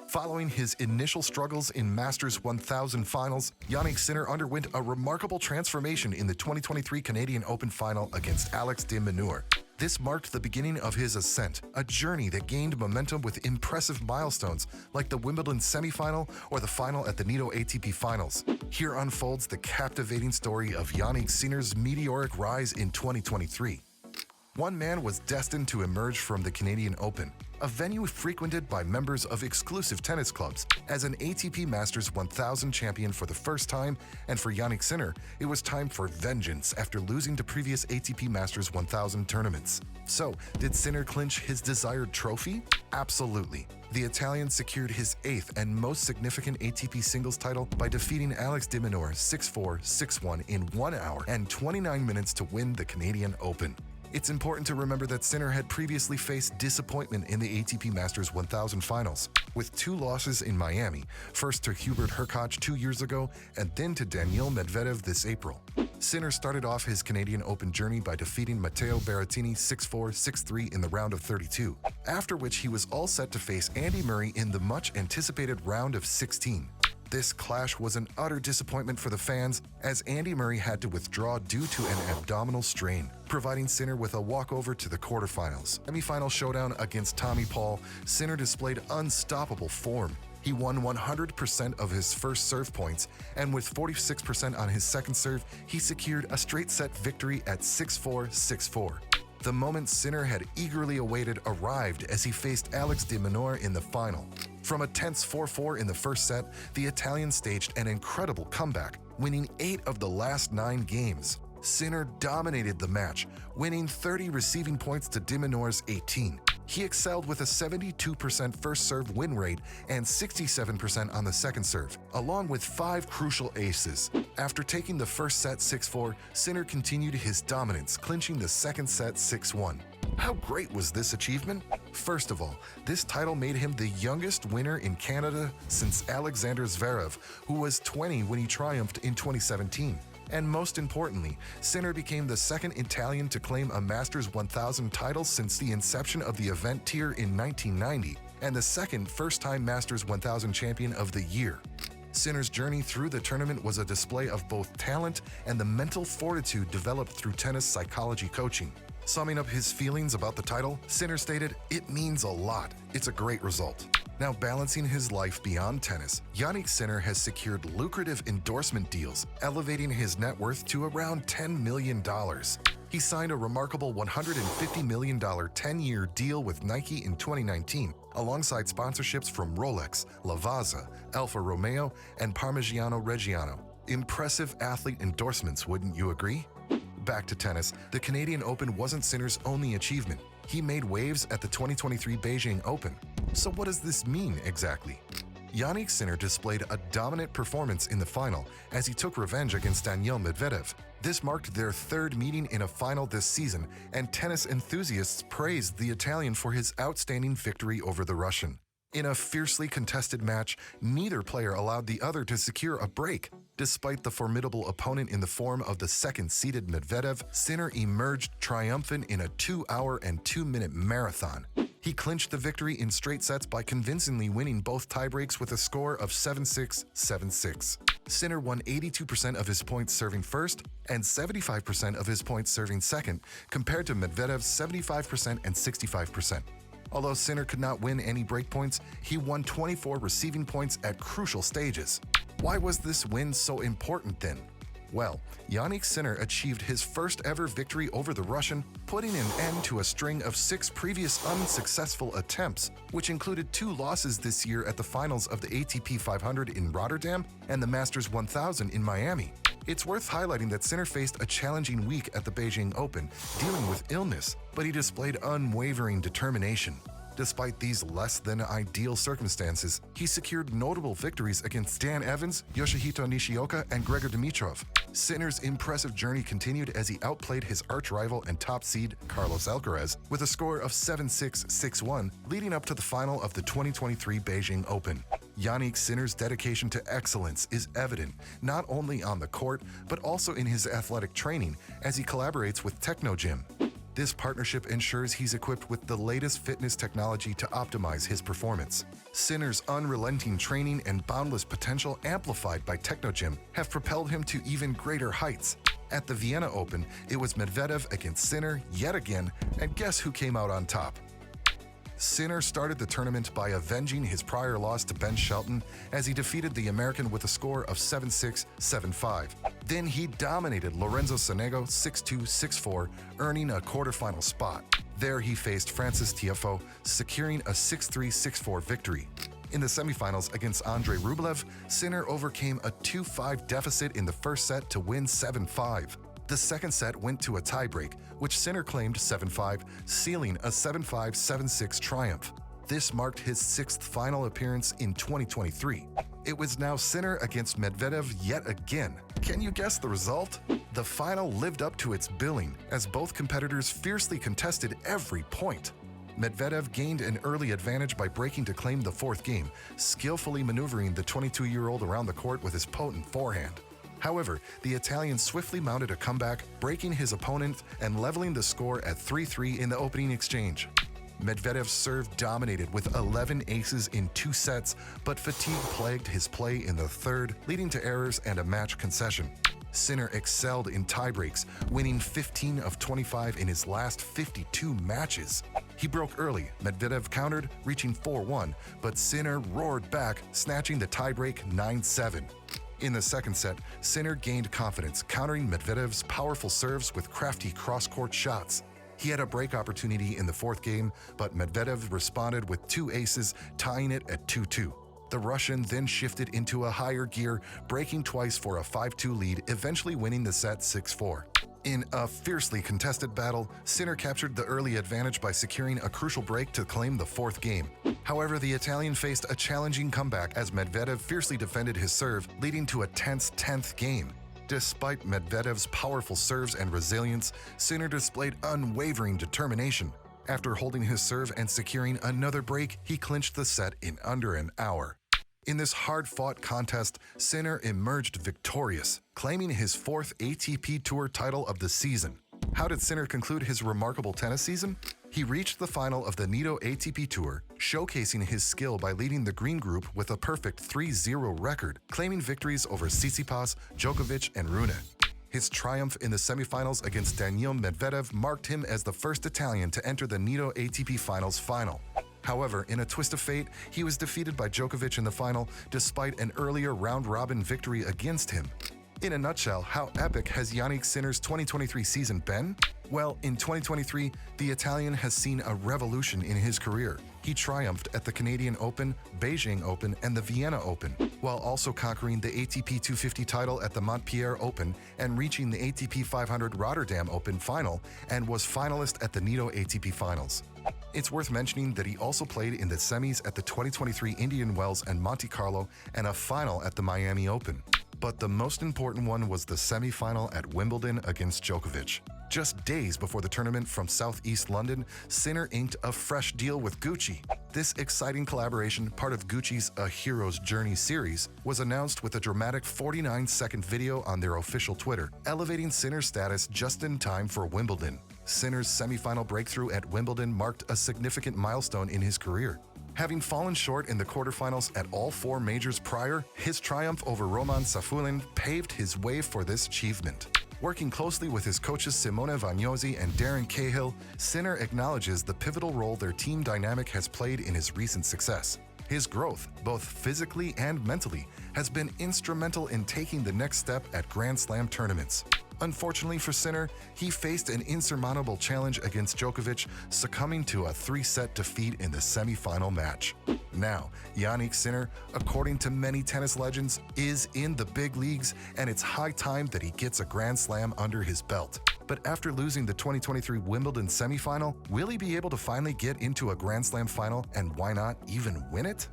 Following his initial struggles in Masters 1000 finals, Jannik Sinner underwent a remarkable transformation in the 2023 Canadian Open final against Alex de Minaur. This marked the beginning of his ascent, a journey that gained momentum with impressive milestones like the Wimbledon semifinal or the final at the Nitto ATP Finals. Here unfolds the captivating story of Jannik Sinner's meteoric rise in 2023. One man was destined to emerge from the Canadian Open, a venue frequented by members of exclusive tennis clubs, as an ATP Masters 1000 champion for the first time, and for Jannik Sinner, it was time for vengeance after losing to previous ATP Masters 1000 tournaments. So, did Sinner clinch his desired trophy? Absolutely. The Italian secured his 8th and most significant ATP singles title by defeating Alex de Minaur 6-4, 6-1 in 1 hour and 29 minutes to win the Canadian Open. It's important to remember that Sinner had previously faced disappointment in the ATP Masters 1000 finals, with 2 losses in Miami, first to Hubert Hurkacz 2 years ago and then to Daniil Medvedev this April. Sinner started off his Canadian Open journey by defeating Matteo Berrettini 6-4, 6-3 in the round of 32, after which he was all set to face Andy Murray in the much-anticipated round of 16. This clash was an utter disappointment for the fans, as Andy Murray had to withdraw due to an abdominal strain, providing Sinner with a walkover to the quarterfinals. Semi-final showdown against Tommy Paul, Sinner displayed unstoppable form. He won 100% of his first serve points, and with 46% on his second serve, he secured a straight-set victory at 6-4, 6-4. The moment Sinner had eagerly awaited arrived as he faced Alex de Minaur in the final. From a tense 4-4 in the first set, the Italian staged an incredible comeback, winning 8 of the last 9 games. Sinner dominated the match, winning 30 receiving points to de Minaur's 18. He excelled with a 72% first serve win rate and 67% on the second serve, along with 5 crucial aces. After taking the first set 6-4, Sinner continued his dominance, clinching the second set 6-1. How great was this achievement? First of all, this title made him the youngest winner in Canada since Alexander Zverev, who was 20 when he triumphed in 2017. And most importantly, Sinner became the second Italian to claim a Masters 1000 title since the inception of the event tier in 1990, and the second first-time Masters 1000 champion of the year. Sinner's journey through the tournament was a display of both talent and the mental fortitude developed through tennis psychology coaching. Summing up his feelings about the title, Sinner stated, "It means a lot. It's a great result." Now balancing his life beyond tennis, Jannik Sinner has secured lucrative endorsement deals, elevating his net worth to around $10 million. He signed a remarkable $150 million 10-year deal with Nike in 2019, alongside sponsorships from Rolex, Lavazza, Alfa Romeo, and Parmigiano Reggiano. Impressive athlete endorsements, wouldn't you agree? Back to tennis, the Canadian Open wasn't Sinner's only achievement. He made waves at the 2023 Beijing Open. So what does this mean exactly? Jannik Sinner displayed a dominant performance in the final as he took revenge against Daniil Medvedev. This marked their 3rd meeting in a final this season, and tennis enthusiasts praised the Italian for his outstanding victory over the Russian. In a fiercely contested match, neither player allowed the other to secure a break. Despite the formidable opponent in the form of the second-seeded Medvedev, Sinner emerged triumphant in a 2-hour and 2-minute marathon. He clinched the victory in straight sets by convincingly winning both tiebreaks with a score of 7-6, 7-6. Sinner won 82% of his points serving first and 75% of his points serving second, compared to Medvedev's 75% and 65%. Although Sinner could not win any break points, he won 24 receiving points at crucial stages. Why was this win so important then? Well, Jannik Sinner achieved his first ever victory over the Russian, putting an end to a string of 6 previous unsuccessful attempts, which included 2 losses this year at the finals of the ATP 500 in Rotterdam and the Masters 1000 in Miami. It's worth highlighting that Sinner faced a challenging week at the Beijing Open, dealing with illness, but he displayed unwavering determination. Despite these less-than-ideal circumstances, he secured notable victories against Dan Evans, Yoshihito Nishioka, and Grigor Dimitrov. Sinner's impressive journey continued as he outplayed his arch-rival and top seed, Carlos Alcaraz, with a score of 7-6, 6-1, leading up to the final of the 2023 Beijing Open. Jannik Sinner's dedication to excellence is evident not only on the court, but also in his athletic training as he collaborates with Techno Gym. This partnership ensures he's equipped with the latest fitness technology to optimize his performance. Sinner's unrelenting training and boundless potential, amplified by Technogym, have propelled him to even greater heights. At the Vienna Open, it was Medvedev against Sinner yet again, and guess who came out on top? Sinner started the tournament by avenging his prior loss to Ben Shelton as he defeated the American with a score of 7-6, 7-5. Then he dominated Lorenzo Sonego 6-2, 6-4, earning a quarterfinal spot. There he faced Francis Tiafoe, securing a 6-3, 6-4 victory. In the semifinals against Andrei Rublev, Sinner overcame a 2-5 deficit in the first set to win 7-5. The second set went to a tiebreak, which Sinner claimed 7-5, sealing a 7-5, 7-6 triumph. This marked his sixth final appearance in 2023. It was now Sinner against Medvedev yet again. Can you guess the result? The final lived up to its billing, as both competitors fiercely contested every point. Medvedev gained an early advantage by breaking to claim the fourth game, skillfully maneuvering the 22-year-old around the court with his potent forehand. However, the Italian swiftly mounted a comeback, breaking his opponent and leveling the score at 3-3 in the opening exchange. Medvedev's serve dominated with 11 aces in 2 sets, but fatigue plagued his play in the third, leading to errors and a match concession. Sinner excelled in tiebreaks, winning 15 of 25 in his last 52 matches. He broke early, Medvedev countered, reaching 4-1, but Sinner roared back, snatching the tiebreak 9-7. In the second set, Sinner gained confidence, countering Medvedev's powerful serves with crafty cross-court shots. He had a break opportunity in the fourth game, but Medvedev responded with 2 aces, tying it at 2-2. The Russian then shifted into a higher gear, breaking twice for a 5-2 lead, eventually winning the set 6-4. In a fiercely contested battle, Sinner captured the early advantage by securing a crucial break to claim the fourth game. However, the Italian faced a challenging comeback as Medvedev fiercely defended his serve, leading to a tense 10th game. Despite Medvedev's powerful serves and resilience, Sinner displayed unwavering determination. After holding his serve and securing another break, he clinched the set in under an hour. In this hard-fought contest, Sinner emerged victorious, claiming his 4th ATP Tour title of the season. How did Sinner conclude his remarkable tennis season? He reached the final of the Nitto ATP Tour, showcasing his skill by leading the green group with a perfect 3-0 record, claiming victories over Tsitsipas, Djokovic, and Rune. His triumph in the semifinals against Daniil Medvedev marked him as the first Italian to enter the Nitto ATP Finals final. However, in a twist of fate, he was defeated by Djokovic in the final, despite an earlier round-robin victory against him. In a nutshell, how epic has Jannik Sinner's 2023 season been? Well, in 2023, the Italian has seen a revolution in his career. He triumphed at the Canadian Open, Beijing Open, and the Vienna Open, while also conquering the ATP 250 title at the Montpellier Open and reaching the ATP 500 Rotterdam Open final, and was finalist at the Nitto ATP Finals. It's worth mentioning that he also played in the semis at the 2023 Indian Wells and Monte Carlo and a final at the Miami Open. But the most important one was the semi-final at Wimbledon against Djokovic. Just days before the tournament from Southeast London, Sinner inked a fresh deal with Gucci. This exciting collaboration, part of Gucci's A Hero's Journey series, was announced with a dramatic 49-second video on their official Twitter, elevating Sinner's status just in time for Wimbledon. Sinner's semi-final breakthrough at Wimbledon marked a significant milestone in his career. Having fallen short in the quarterfinals at all 4 majors prior, his triumph over Roman Safulin paved his way for this achievement. Working closely with his coaches Simone Vagnozzi and Darren Cahill, Sinner acknowledges the pivotal role their team dynamic has played in his recent success. His growth, both physically and mentally, has been instrumental in taking the next step at Grand Slam tournaments. Unfortunately for Sinner, he faced an insurmountable challenge against Djokovic, succumbing to a 3-set defeat in the semi-final match. Now, Jannik Sinner, according to many tennis legends, is in the big leagues, and it's high time that he gets a Grand Slam under his belt. But after losing the 2023 Wimbledon semi-final, will he be able to finally get into a Grand Slam final, and why not even win it?